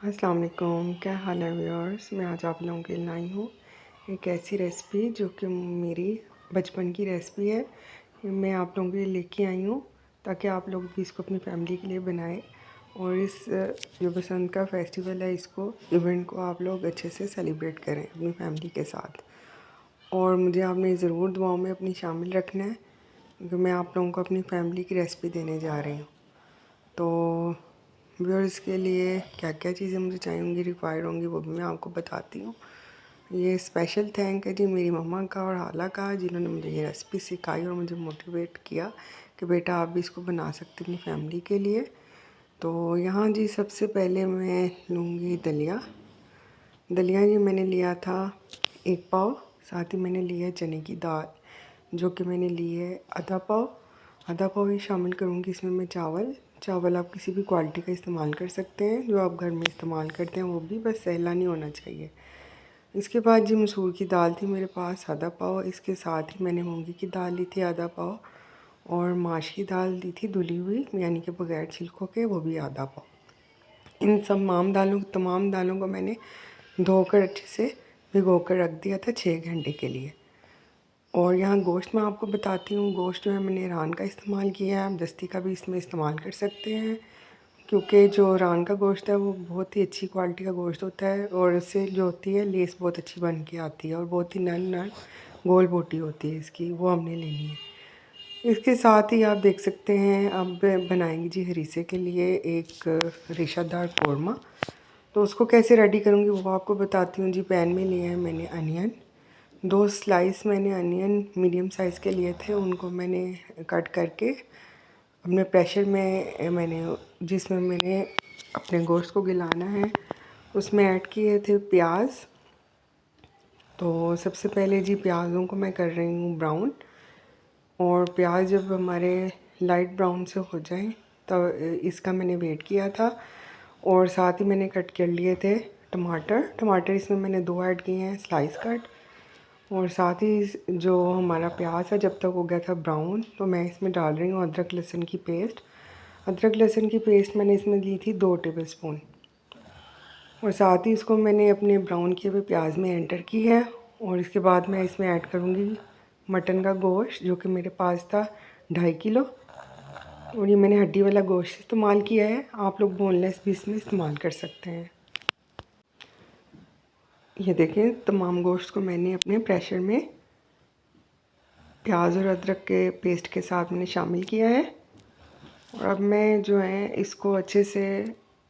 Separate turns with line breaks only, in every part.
अस्सलाम वालेकुम, क्या हाल है व्यूअर्स। मैं आज आप लोगों के लिए लाई हूँ एक ऐसी रेसिपी जो कि मेरी बचपन की रेसिपी है। मैं आप लोगों के लिए लेके आई हूँ ताकि आप लोग भी इसको अपनी फैमिली के लिए बनाएं और इस जो बसंत का फेस्टिवल है इसको इवेंट को आप लोग अच्छे से सेलिब्रेट करें अपनी फैमिली के साथ। और मुझे आपने ज़रूर दुआओं में अपनी शामिल रखना है क्योंकि मैं आप लोगों को अपनी फैमिली की रेसिपी देने जा रही हूँ। तो व्यूअर्स के लिए क्या क्या चीज़ें मुझे चाहिए रिक्वायर्ड होंगी वो भी मैं आपको बताती हूँ। ये स्पेशल थैंक है जी मेरी मम्मा का और हाला का, जिन्होंने मुझे ये रेसिपी सिखाई और मुझे मोटिवेट किया कि बेटा आप भी इसको बना सकते अपनी फैमिली के लिए। तो यहाँ जी सबसे पहले मैं लूँगी दलिया। दलिया जी मैंने लिया था 1 पाव। साथ ही मैंने लिया है चने की दाल जो कि मैंने ली है आधा पाव ही शामिल करूँगी इसमें मैं चावल आप किसी भी क्वालिटी का इस्तेमाल कर सकते हैं, जो आप घर में इस्तेमाल करते हैं वो भी, बस सहला नहीं होना चाहिए। इसके बाद जी मसूर की दाल थी मेरे पास आधा पाव। इसके साथ ही मैंने मूंगी की दाल ली थी आधा पाव और माश की दाल ली थी धुली हुई यानी कि बगैर छिलकों के, वो भी आधा पाव। इन तमाम दालों को मैंने धोकर अच्छे से भिगो कर रख दिया था 6 घंटे के लिए। और यहाँ गोश्त मैं आपको बताती हूँ, गोश्त जो है मैंने रान का इस्तेमाल किया है, आप दस्ती का भी इसमें इस्तेमाल कर सकते हैं क्योंकि जो रान का गोश्त है वो बहुत ही अच्छी क्वालिटी का गोश्त होता है और इससे जो होती है लेस बहुत अच्छी बन के आती है और बहुत ही नरम गोल बोटी होती है इसकी, वो हमने लेनी है। इसके साथ ही आप देख सकते हैं अब बनाएंगे जी हरीसे के लिए एक रेशादार कौरमा। तो उसको कैसे रेडी करूँगी वो आपको बताती हूँ जी। पैन में लिया है मैंने अनियन, 2 स्लाइस मैंने अनियन मीडियम साइज़ के लिए थे, उनको मैंने कट करके अपने प्रेशर में जिसमें मैंने अपने गोश्त को गलाना है उसमें ऐड किए थे प्याज। तो सबसे पहले जी प्याज़ों को मैं कर रही हूँ ब्राउन, और प्याज जब हमारे लाइट ब्राउन से हो जाएं तब इसका मैंने वेट किया था। और साथ ही मैंने कट कर लिए थे टमाटर इसमें मैंने 2 ऐड किए हैं स्लाइस कट। और साथ ही जो हमारा प्याज है जब तक हो गया था ब्राउन तो मैं इसमें डाल रही हूँ अदरक लहसुन की पेस्ट। अदरक लहसुन की पेस्ट मैंने इसमें ली थी 2 टेबलस्पून। और साथ ही इसको मैंने अपने ब्राउन किए हुए प्याज में एंटर की है। और इसके बाद मैं इसमें ऐड करूँगी मटन का गोश्त जो कि मेरे पास था 2.5 किलो। और ये मैंने हड्डी वाला गोश्त इस्तेमाल किया है, आप लोग बोनलेस भी इसमें इस्तेमाल कर सकते हैं। ये देखें तमाम गोश्त को मैंने अपने प्रेशर में प्याज और अदरक के पेस्ट के साथ मैंने शामिल किया है। और अब मैं जो है इसको अच्छे से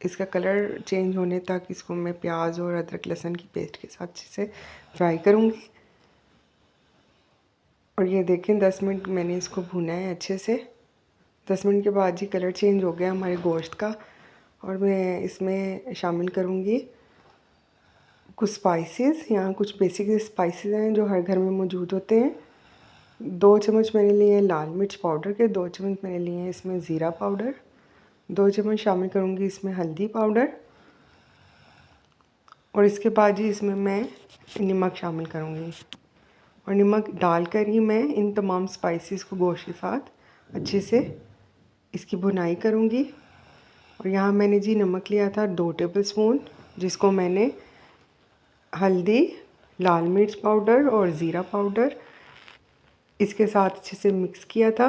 इसका कलर चेंज होने तक इसको मैं प्याज और अदरक लहसुन की पेस्ट के साथ अच्छे से फ्राई करूँगी। और ये देखें 10 मिनट मैंने इसको भुना है अच्छे से। 10 मिनट के बाद जी कलर चेंज हो गया हमारे गोश्त का। और मैं इसमें शामिल करूँगी कुछ स्पाइसेस। यहाँ कुछ बेसिक स्पाइसेस हैं जो हर घर में मौजूद होते हैं। 2 चम्मच मैंने लिए हैं लाल मिर्च पाउडर के, 2 चम्मच मैंने लिए हैं इसमें ज़ीरा पाउडर, 2 चम्मच शामिल करूँगी इसमें हल्दी पाउडर। और इसके बाद ही इसमें मैं नमक शामिल करूँगी। और नमक डालकर ही मैं इन तमाम स्पाइसेस को गोश्त के साथ अच्छे से इसकी भुनाई करूँगी। और यहाँ मैंने जी नमक लिया था 2 टेबलस्पून, जिसको मैंने हल्दी, लाल मिर्च पाउडर और ज़ीरा पाउडर इसके साथ अच्छे से मिक्स किया था।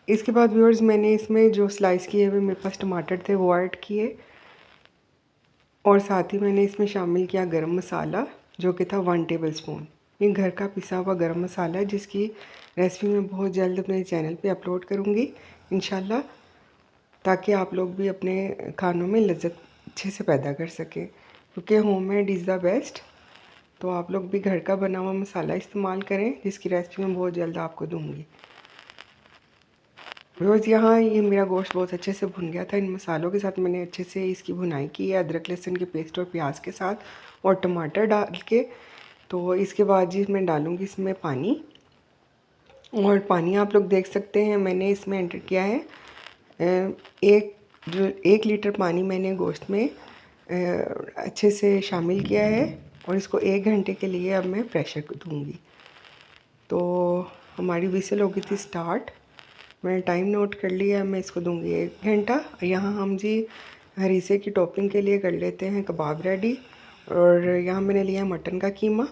इसके बाद व्यूअर्स मैंने इसमें जो स्लाइस किए हुए मेरे पास टमाटर थे वो ऐड किए। और साथ ही मैंने इसमें शामिल किया गरम मसाला जो कि था 1 टेबलस्पून। ये घर का पिसा हुआ गरम मसाला है जिसकी रेसिपी मैं बहुत जल्द अपने चैनल पे अपलोड करूँगी इंशाल्लाह, ताकि आप लोग भी अपने खानों में लज्जत अच्छे से पैदा कर सकें क्योंकि होममेड इज़ द बेस्ट। तो आप लोग भी घर का बना हुआ मसाला इस्तेमाल करें जिसकी रेसिपी मैं बहुत जल्द आपको दूँगी। रोज़ यहाँ ये मेरा गोश्त बहुत अच्छे से भुन गया था। इन मसालों के साथ मैंने अच्छे से इसकी भुनाई की है अदरक लहसुन की पेस्ट और प्याज के साथ और टमाटर डाल के। तो इसके बाद जी मैं डालूँगी इसमें पानी। और पानी आप लोग देख सकते हैं मैंने इसमें एंटर किया है 1 लीटर पानी मैंने गोश्त में अच्छे से शामिल किया है। और इसको 1 घंटे के लिए अब मैं प्रेशर दूँगी। तो हमारी विसल हो गई थी स्टार्ट, मैंने टाइम नोट कर लिया। मैं इसको दूंगी 1 घंटा। यहाँ हम जी हरीसे की टॉपिंग के लिए कर लेते हैं कबाब रेडी। और यहाँ मैंने लिया मटन का कीमा।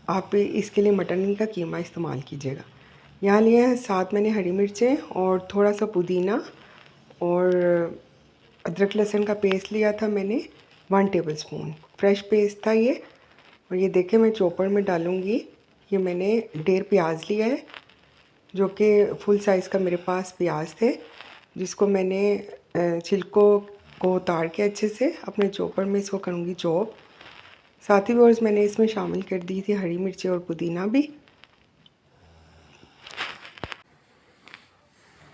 आप इसके लिए मटन का कीमा इस्तेमाल कीजिएगा। यहाँ लिया है 7 मैंने हरी मिर्चें और थोड़ा सा पुदीना और अदरक लहसुन का पेस्ट लिया था मैंने 1 टेबलस्पून फ्रेश पेस्ट था ये। और ये देखें मैं चॉपर में डालूँगी। ये मैंने 1.5 प्याज लिया है जो कि फुल साइज़ का मेरे पास प्याज थे, जिसको मैंने छिलकों को उतार के अच्छे से अपने चॉपर में इसको करूँगी चॉप। साथ ही व्यूअर्स मैंने इसमें शामिल कर दी थी हरी मिर्ची और पुदीना भी।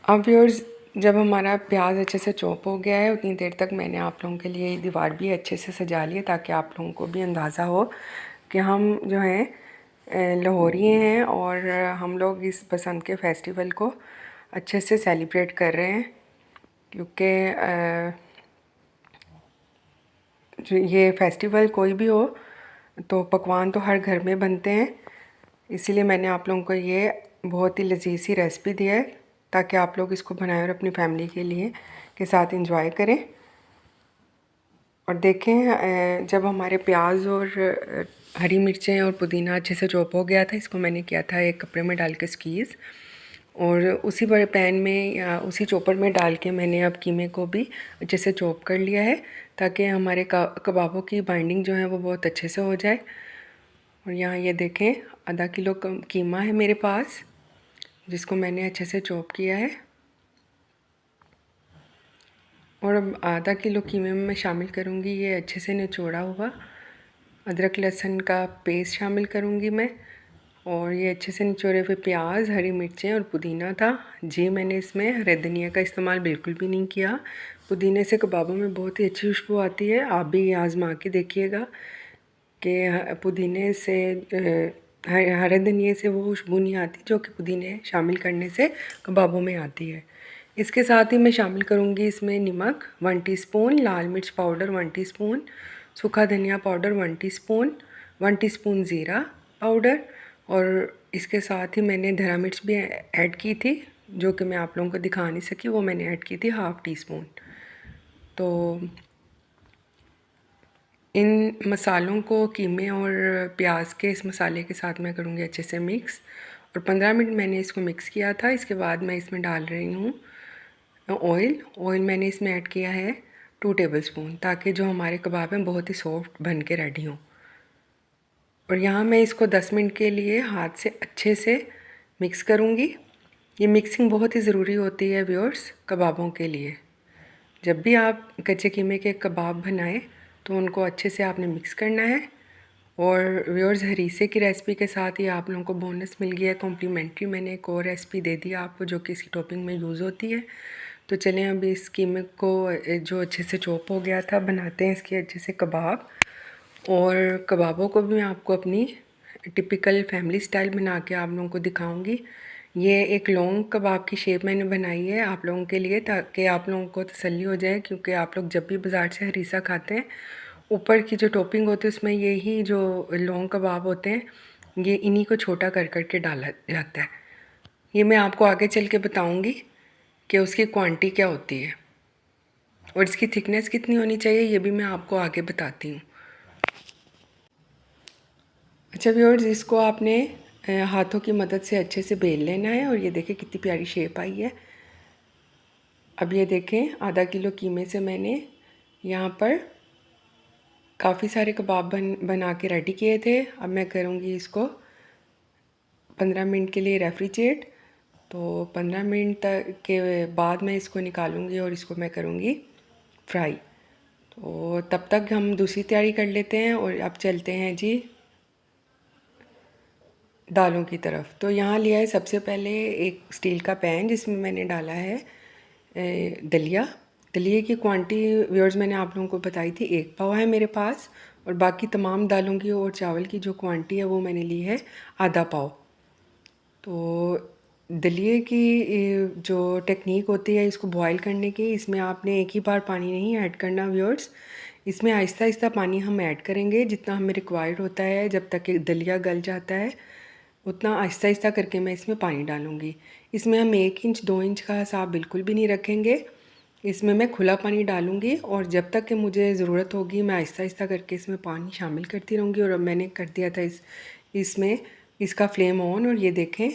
अब व्यूअर्स जब हमारा प्याज अच्छे से चॉप हो गया है उतनी देर तक मैंने आप लोगों के लिए दीवार भी अच्छे से सजा ली है ताकि आप लोगों को भी अंदाज़ा हो कि हम जो हैं लाहौरी हैं और हम लोग इस बसंत के फेस्टिवल को अच्छे से सेलिब्रेट कर रहे हैं। क्योंकि जो ये फेस्टिवल कोई भी हो तो पकवान तो हर घर में बनते हैं, इसीलिए मैंने आप लोगों को ये बहुत ही लजीज सी रेसिपी दी है ताकि आप लोग इसको बनाएं और अपनी फैमिली के लिए के साथ इंजॉय करें। और देखें जब हमारे प्याज और हरी मिर्चें और पुदीना अच्छे से चॉप हो गया था, इसको मैंने किया था एक कपड़े में डाल के स्क्वीज़, और उसी बड़े पैन में या उसी चॉपर में डाल के मैंने अब कीमे को भी अच्छे से चॉप कर लिया है ताकि हमारे कबाबों की बाइंडिंग जो है वो बहुत अच्छे से हो जाए। और यहाँ ये देखें आधा किलो कीमा है मेरे पास जिसको मैंने अच्छे से चॉप किया है। और अब आधा किलो कीमे में मैं शामिल करूँगी ये अच्छे से निचोड़ा हुआ अदरक लहसुन का पेस्ट शामिल करूँगी मैं। और ये अच्छे से निचोड़े हुए प्याज, हरी मिर्चें और पुदीना था जी। मैंने इसमें हरे धनिया का इस्तेमाल बिल्कुल भी नहीं किया। पुदीने से कबाबों में बहुत ही अच्छी खुशबू आती है, आप भी ये आज़मा के देखिएगा कि पुदीने से हरे धनिए से वो खुशबू नहीं आती जो कि पुदीने शामिल करने से कबाबों में आती है। इसके साथ ही मैं शामिल करूँगी इसमें नमक 1 टीस्पून, लाल मिर्च पाउडर 1 टीस्पून, सूखा धनिया पाउडर 1 टीस्पून, 1 टीस्पून ज़ीरा पाउडर, और इसके साथ ही मैंने धरा मिर्च भी ऐड की थी जो कि मैं आप लोगों को दिखा नहीं सकी, वो मैंने ऐड की थी 1/2 टीस्पून। तो इन मसालों को कीमे और प्याज के इस मसाले के साथ मैं करूँगी अच्छे से मिक्स। और 15 मिनट मैंने इसको मिक्स किया था। इसके बाद मैं इसमें डाल रही हूँ ऑयल मैंने इसमें ऐड किया है 2 टेबलस्पून ताकि जो हमारे कबाब हैं बहुत ही सॉफ्ट बन के रेडी हों। और यहाँ मैं इसको 10 मिनट के लिए हाथ से अच्छे से मिक्स करूँगी। ये मिक्सिंग बहुत ही ज़रूरी होती है व्यूअर्स कबाबों के लिए। जब भी आप कच्चे कीमे के कबाब बनाएं तो उनको अच्छे से आपने मिक्स करना है। और व्यूअर्स हरीसे की रेसिपी के साथ ही आप लोगों को बोनस मिल गया है कॉम्प्लीमेंट्री, मैंने एक और रेसिपी दे दी आपको जो कि इसकी टॉपिंग में यूज़ होती है। तो चलें अभी इस कीमे को जो अच्छे से चॉप हो गया था बनाते हैं इसके अच्छे से कबाब। और कबाबों को भी मैं आपको अपनी टिपिकल फैमिली स्टाइल बना के आप लोगों को दिखाऊंगी। ये एक लॉन्ग कबाब की शेप मैंने बनाई है आप लोगों के लिए ताकि आप लोगों को तसल्ली हो जाए, क्योंकि आप लोग जब भी बाज़ार से हरीसा खाते हैं ऊपर की जो टॉपिंग होती है उसमें यही जो लॉन्ग कबाब होते हैं ये इन्हीं को छोटा कर कर के डाला जाता है। ये मैं आपको आगे चल के बताऊँगी कि उसकी क्वांटिटी क्या होती है और इसकी थिकनेस कितनी होनी चाहिए, ये भी मैं आपको आगे बताती हूँ। अच्छा व्यूअर्स इसको आपने हाथों की मदद से अच्छे से बेल लेना है और ये देखें कितनी प्यारी शेप आई है। अब ये देखें आधा किलो कीमे से मैंने यहाँ पर काफ़ी सारे कबाब बना के रेडी किए थे। अब मैं करूँगी इसको 15 मिनट के लिए रेफ्रिजरेट। तो 15 मिनट तक के बाद मैं इसको निकालूँगी और इसको मैं करूँगी फ्राई। तो तब तक हम दूसरी तैयारी कर लेते हैं और अब चलते हैं जी दालों की तरफ। तो यहाँ लिया है सबसे पहले एक स्टील का पैन जिसमें मैंने डाला है दलिया। दलिए की क्वांटिटी व्यूअर्स मैंने आप लोगों को बताई थी 1 पाव है मेरे पास, और बाकी तमाम दालों की और चावल की जो क्वांटिटी है वो मैंने ली है आधा पाव। तो दलिए की जो टेक्निक होती है इसको बॉईल करने की, इसमें आपने एक ही बार पानी नहीं ऐड करना व्यूअर्स, इसमें आहिस्ता आहिस्ता पानी हम ऐड करेंगे जितना हमें रिक्वायर्ड होता है। जब तक कि दलिया गल जाता है उतना आहिस्ता आहिस्ता करके मैं इसमें पानी डालूँगी। इसमें हम 1 इंच 2 इंच का हिसाब बिल्कुल भी नहीं रखेंगे। इसमें मैं खुला पानी डालूँगी और जब तक कि मुझे ज़रूरत होगी मैं आहिस्ता आहिस्ता करके इसमें पानी शामिल करती रहूँगी। और अब मैंने कर दिया था इसमें इसका फ्लेम ऑन। और ये देखें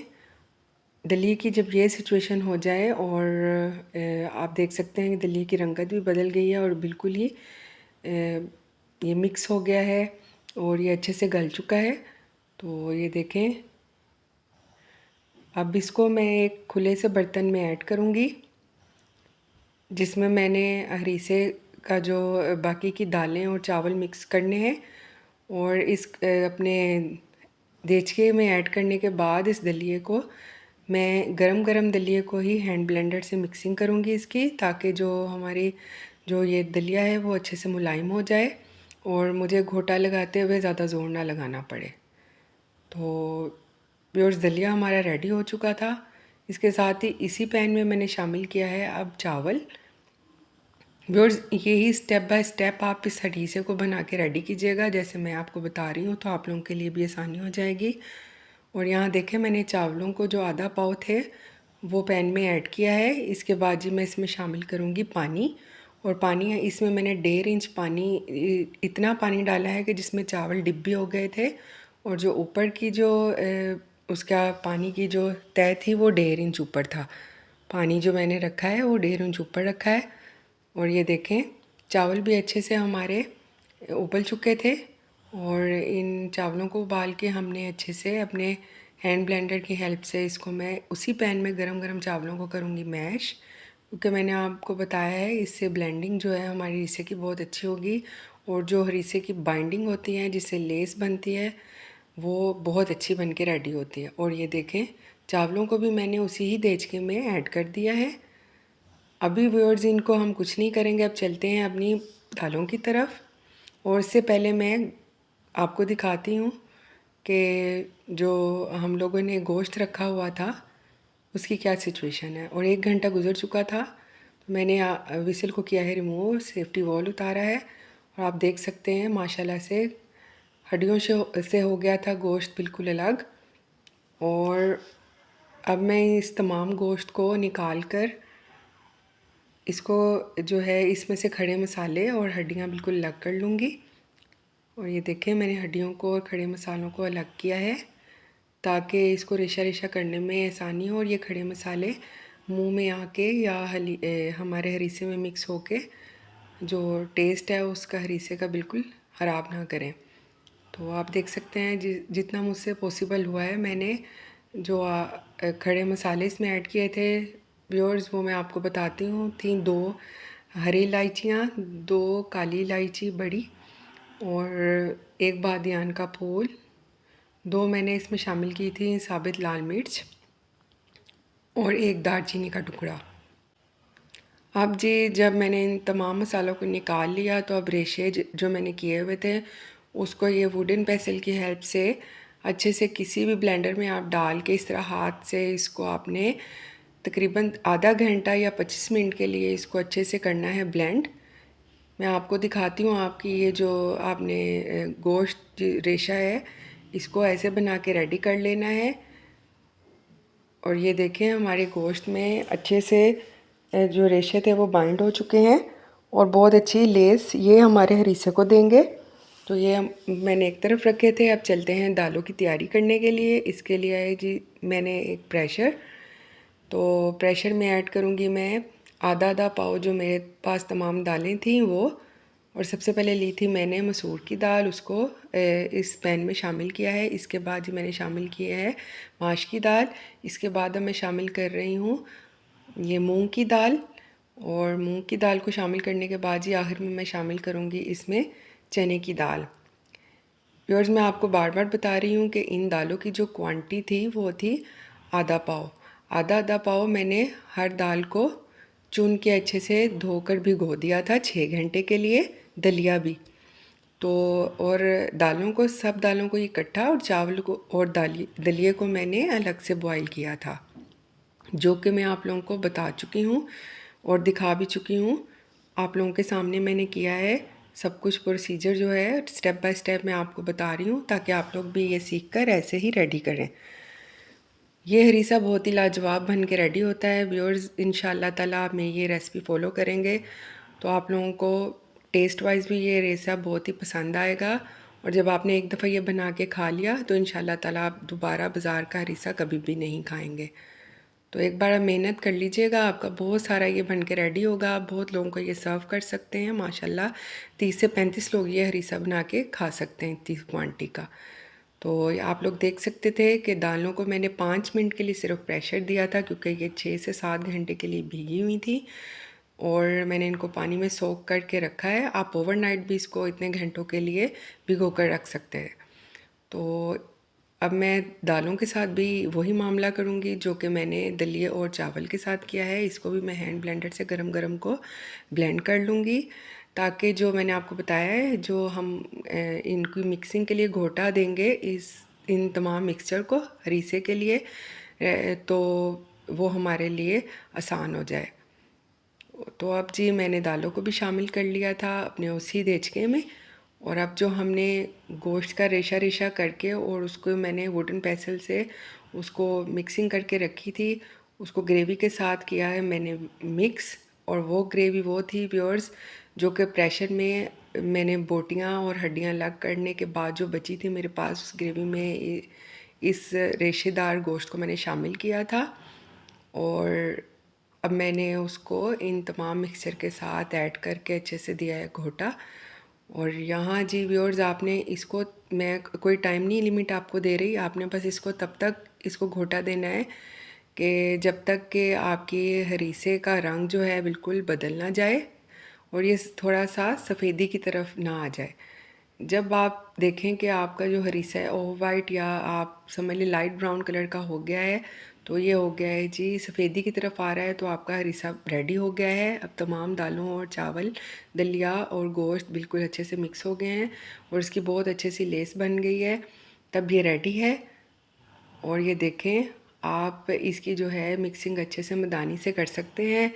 दलिए की जब ये सिचुएशन हो जाए और आप देख सकते हैं कि दलिए की रंगत भी बदल गई है और बिल्कुल ही ये मिक्स हो गया है और ये अच्छे से गल चुका है। तो ये देखें अब इसको मैं एक खुले से बर्तन में ऐड करूँगी जिसमें मैंने हरीसे का जो बाकी की दालें और चावल मिक्स करने हैं। और इस अपने देचके में ऐड करने के बाद इस दलिए को मैं गरम गरम दलिए को ही हैंड ब्लेंडर से मिक्सिंग करूँगी इसकी, ताकि जो हमारी जो ये दलिया है वो अच्छे से मुलायम हो जाए और मुझे घोटा लगाते हुए ज़्यादा ज़ोर ना लगाना पड़े। तो व्यूअर्स दलिया हमारा रेडी हो चुका था। इसके साथ ही इसी पैन में मैंने शामिल किया है अब चावल। व्यूअर्स यही स्टेप बाय स्टेप आप इस हरीसे को बना के रेडी कीजिएगा जैसे मैं आपको बता रही हूँ, तो आप लोगों के लिए भी आसानी हो जाएगी। और यहाँ देखें मैंने चावलों को जो आधा पाव थे वो पैन में ऐड किया है। इसके बाद जी मैं इसमें शामिल करूँगी पानी। और पानी इसमें मैंने 1.5 इंच पानी, इतना पानी डाला है कि जिसमें चावल डिब्बे हो गए थे और जो ऊपर की जो उसका पानी की जो तय थी वो 1.5 इंच ऊपर था। पानी जो मैंने रखा है वो 1.5 इंच ऊपर रखा है। और ये देखें चावल भी अच्छे से हमारे उबल चुके थे और इन चावलों को उबाल के हमने अच्छे से अपने हैंड ब्लेंडर की हेल्प से इसको मैं उसी पैन में गरम गरम चावलों को करूँगी मैश, क्योंकि मैंने आपको बताया है इससे ब्लेंडिंग जो है हमारी हरीसे की बहुत अच्छी होगी और जो हरीसे की बाइंडिंग होती है जिससे लेस बनती है वो बहुत अच्छी बन के रेडी होती है। और ये देखें चावलों को भी मैंने उसी ही देचके में ऐड कर दिया है। अभी व्यूअर्स इनको हम कुछ नहीं करेंगे, अब चलते हैं अपनी दालों की तरफ। और इससे पहले मैं आपको दिखाती हूँ कि जो हम लोगों ने गोश्त रखा हुआ था उसकी क्या सिचुएशन है। और 1 घंटा गुजर चुका था, तो मैंने विसल को किया है रिमूव, सेफ्टी वॉल उतारा है और आप देख सकते हैं माशाल्लाह से हड्डियों से हो गया था गोश्त बिल्कुल अलग। और अब मैं इस तमाम गोश्त को निकाल कर इसको जो है इसमें से खड़े मसाले और हड्डियाँ बिल्कुल अलग कर लूँगी। और ये देखें मैंने हड्डियों को और खड़े मसालों को अलग किया है ताकि इसको रेशा रेशा करने में आसानी हो और ये खड़े मसाले मुंह में आके या हमारे हरीसे में मिक्स होके जो टेस्ट है उसका हरीसे का बिल्कुल ख़राब ना करें। तो आप देख सकते हैं जितना मुझसे पॉसिबल हुआ है मैंने जो खड़े मसाले इसमें ऐड किए थे व्यूअर्स वो मैं आपको बताती हूँ। थी 2 हरी इलायचियाँ, 2 काली इलायची बड़ी और 1 बादियान का फूल, 2 मैंने इसमें शामिल की थी साबित लाल मिर्च और 1 दालचीनी का टुकड़ा। अब जी जब मैंने इन तमाम मसालों को निकाल लिया तो अब रेशे जो मैंने किए हुए थे उसको ये वुडन पेसल की हेल्प से अच्छे से किसी भी ब्लेंडर में आप डाल के इस तरह हाथ से इसको आपने तकरीबन आधा घंटा या 25 मिनट के लिए इसको अच्छे से करना है ब्लेंड। मैं आपको दिखाती हूँ आपकी ये जो आपने गोश्त रेशा है इसको ऐसे बना के रेडी कर लेना है। और ये देखें हमारे गोश्त में अच्छे से जो रेशे थे वो बाइंड हो चुके हैं और बहुत अच्छी लेस ये हमारे हरीसे को देंगे। तो ये मैंने एक तरफ रखे थे। अब चलते हैं दालों की तैयारी करने के लिए। इसके लिए है जी मैंने एक प्रेशर, तो प्रेशर में ऐड करूँगी मैं आधा आधा पाव जो मेरे पास तमाम दालें थी वो। और सबसे पहले ली थी मैंने मसूर की दाल, उसको इस पैन में शामिल किया है। इसके बाद जी मैंने शामिल किया है माश की दाल। इसके बाद अब मैं शामिल कर रही हूँ ये मूंग की दाल। और मूंग की दाल को शामिल करने के बाद जी आखिर में मैं शामिल करूँगी इसमें चने की दाल। व्यूअर्स मैं आपको बार बार बता रही हूँ कि इन दालों की जो क्वांटिटी थी वो थी आधा पाव। आधा आधा पाव मैंने हर दाल को चुन के अच्छे से धोकर भिगो दिया था 6 घंटे के लिए, दलिया भी। तो और दालों को सब दालों को इकट्ठा और चावल को और दलिए को मैंने अलग से बॉईल किया था, जो कि मैं आप लोगों को बता चुकी हूँ और दिखा भी चुकी हूँ। आप लोगों के सामने मैंने किया है सब कुछ, प्रोसीजर जो है स्टेप बाय स्टेप मैं आपको बता रही हूँ ताकि आप लोग भी ये सीख कर ऐसे ही रेडी करें। ये हरीसा बहुत ही लाजवाब बन के रेडी होता है व्यूअर्स। इंशाल्लाह ताला आप में ये रेसिपी फ़ॉलो करेंगे तो आप लोगों को टेस्ट वाइज भी ये हरीसा बहुत ही पसंद आएगा। और जब आपने एक दफ़ा ये बना के खा लिया तो इंशाल्लाह ताला आप दोबारा बाज़ार का हरीसा कभी भी नहीं खाएंगे। तो एक बार आप मेहनत कर लीजिएगा, आपका बहुत सारा ये बन के रेडी होगा। आप बहुत लोगों को ये सर्व कर सकते हैं माशाल्लाह। 30 से 35 लोग ये हरीसा बना के खा सकते हैं इतनी क्वांटिटी का। तो आप लोग देख सकते थे कि दालों को मैंने 5 मिनट के लिए सिर्फ प्रेशर दिया था क्योंकि ये 6 से 7 घंटे के लिए भीगी हुई थी और मैंने इनको पानी में सोक करके रखा है। आप ओवरनाइट भी इसको इतने घंटों के लिए भिगो कर रख सकते हैं। तो अब मैं दालों के साथ भी वही मामला करूँगी जो कि मैंने दलिए और चावल के साथ किया है। इसको भी मैं हैंड ब्लेंडर से गरम गरम को ब्लेंड कर लूँगी ताकि जो मैंने आपको बताया है जो हम इनकी मिक्सिंग के लिए घोटा देंगे इन तमाम मिक्सचर को हरीसे के लिए तो वो हमारे लिए आसान हो जाए। तो अब जी मैंने दालों को भी शामिल कर लिया था अपने उसी देचके में। और अब जो हमने गोश्त का रेशा रेशा करके और उसको मैंने वुडन पेसल से उसको मिक्सिंग करके रखी थी, उसको ग्रेवी के साथ किया है मैंने मिक्स। और वो ग्रेवी वो थी व्यूअर्स जो कि प्रेशर में मैंने बोटियां और हड्डियां अलग करने के बाद जो बची थी मेरे पास, उस ग्रेवी में इस रेशेदार गोश्त को मैंने शामिल किया था। और अब मैंने उसको इन तमाम मिक्सचर के साथ ऐड करके अच्छे से दिया है घोटा। और यहाँ जी व्यूअर्स आपने इसको, मैं कोई टाइम नहीं लिमिट आपको दे रही, आपने बस इसको तब तक इसको घोटा देना है कि जब तक कि आपकी हरीसे का रंग जो है बिल्कुल बदल ना जाए और ये थोड़ा सा सफ़ेदी की तरफ ना आ जाए। जब आप देखें कि आपका जो हरीसा है ऑफ वाइट या आप समझ लें लाइट ब्राउन कलर का हो गया है, तो ये हो गया है जी सफ़ेदी की तरफ आ रहा है, तो आपका हरीसा रेडी हो गया है। अब तमाम दालों और चावल, दलिया और गोश्त बिल्कुल अच्छे से मिक्स हो गए हैं और इसकी बहुत अच्छे सी लेस बन गई है, तब ये रेडी है। और ये देखें आप इसकी जो है मिक्सिंग अच्छे से मदानी से कर सकते हैं।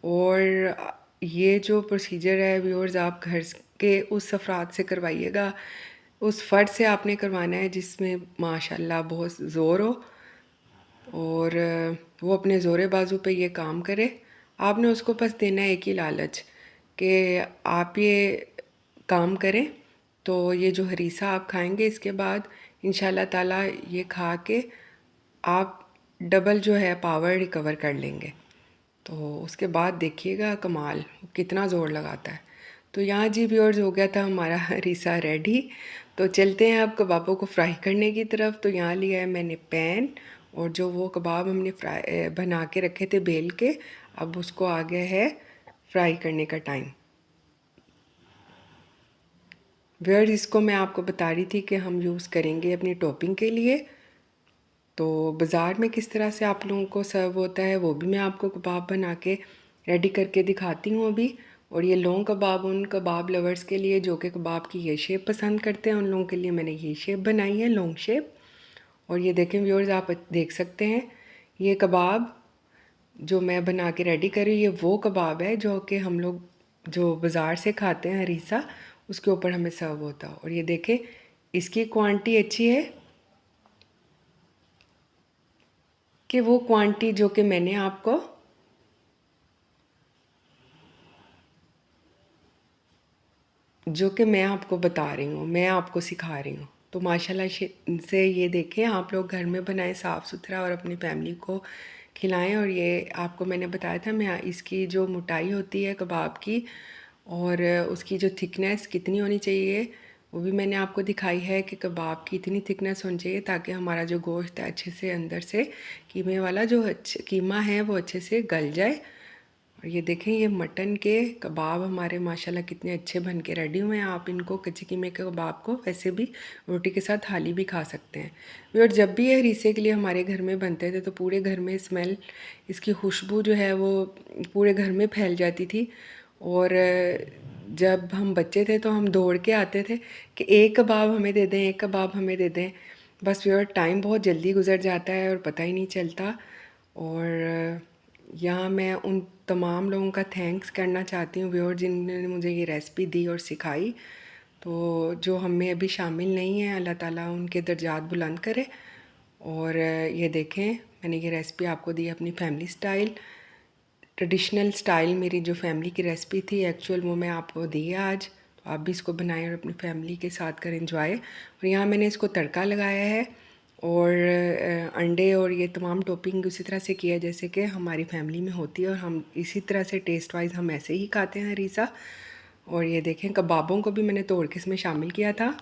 और ये जो प्रोसीजर है व्यूअर्स आप घर के उस अफराद से करवाइएगा, उस फ़र्द से आपने करवाना है जिसमें माशाल्लाह बहुत ज़ोर हो और वो अपने ज़ोरे बाजू पे ये काम करे। आपने उसको बस देना है एक ही लालच कि आप ये काम करें तो ये जो हरीसा आप खाएंगे इसके बाद इंशाल्लाह ताला ये खा के आप डबल जो है पावर रिकवर कर लेंगे। तो उसके बाद देखिएगा कमाल कितना ज़ोर लगाता है। तो यहाँ जी व्यूअर्स हो गया था हमारा हरीसा रेडी। तो चलते हैं अब कबाबों को फ्राई करने की तरफ। तो यहाँ लिया है मैंने पैन और जो वो कबाब हमने फ्राई बना के रखे थे बेल के, अब उसको आ गया है फ्राई करने का टाइम। व्यूअर्स इसको मैं आपको बता रही थी कि हम यूज़ करेंगे अपनी टॉपिंग के लिए। तो बाज़ार में किस तरह से आप लोगों को सर्व होता है वो भी मैं आपको कबाब बना के रेडी करके दिखाती हूँ अभी। और ये लॉन्ग कबाब उन कबाब लवर्स के लिए जो कि कबाब की ये शेप पसंद करते हैं, उन लोगों के लिए मैंने ये शेप बनाई है, लॉन्ग शेप। और ये देखें व्यूअर्स आप देख सकते हैं ये कबाब जो मैं बना के रेडी करी, ये वो कबाब है जो कि हम लोग जो बाज़ार से खाते हैं हरीसा, उसके ऊपर हमें सर्व होता है। और ये देखें इसकी क्वांटिटी अच्छी है कि वो क्वांटिटी जो कि मैंने आपको मैं आपको बता रही हूँ, मैं आपको सिखा रही हूँ। तो माशाल्लाह से ये देखें आप लोग घर में बनाएं साफ़ सुथरा और अपनी फैमिली को खिलाएं। और ये आपको मैंने बताया था मैं इसकी जो मोटाई होती है कबाब की और उसकी जो थिकनेस कितनी होनी चाहिए वो भी मैंने आपको दिखाई है कि कबाब की इतनी थिकनेस होनी चाहिए ताकि हमारा जो गोश्त है अच्छे से अंदर से कीमे वाला जो कीमा है वो अच्छे से गल जाए। और ये देखें ये मटन के कबाब हमारे माशाल्लाह कितने अच्छे बन के रेडी हुए हैं। आप इनको कच्चे कीमे के कबाब को वैसे भी रोटी के साथ थाली भी खा सकते हैं। और जब भी ये हरीसे के लिए हमारे घर में बनते थे तो पूरे घर में स्मेल, इसकी खुशबू जो है वो पूरे घर में फैल जाती थी। और जब हम बच्चे थे तो हम दौड़ के आते थे कि एक कबाब हमें दे दें, एक कबाब हमें दे दें। बस व्यूअर टाइम बहुत जल्दी गुजर जाता है और पता ही नहीं चलता। और यहाँ मैं उन तमाम लोगों का थैंक्स करना चाहती हूँ व्यूअर जिन्होंने मुझे ये रेसिपी दी और सिखाई। तो जो हम में अभी शामिल नहीं है अल्लाह ताला उनके दर्जात बुलंद करे। और ये देखें, मैंने ये रेसिपी आपको दी अपनी फैमिली स्टाइल, ट्रेडिशनल स्टाइल। मेरी जो फैमिली की रेसिपी थी एक्चुअल, वो मैं आपको दी है आज। तो आप भी इसको बनाएं और अपनी फैमिली के साथ करें एंजॉय। और यहाँ मैंने इसको तड़का लगाया है और अंडे और ये तमाम टॉपिंग उसी तरह से किया जैसे कि हमारी फैमिली में होती है, और हम इसी तरह से टेस्ट वाइज हम ऐसे ही खाते हैं हरीसा। और ये देखें, कबाबों को भी मैंने तोड़ के इसमें शामिल किया था।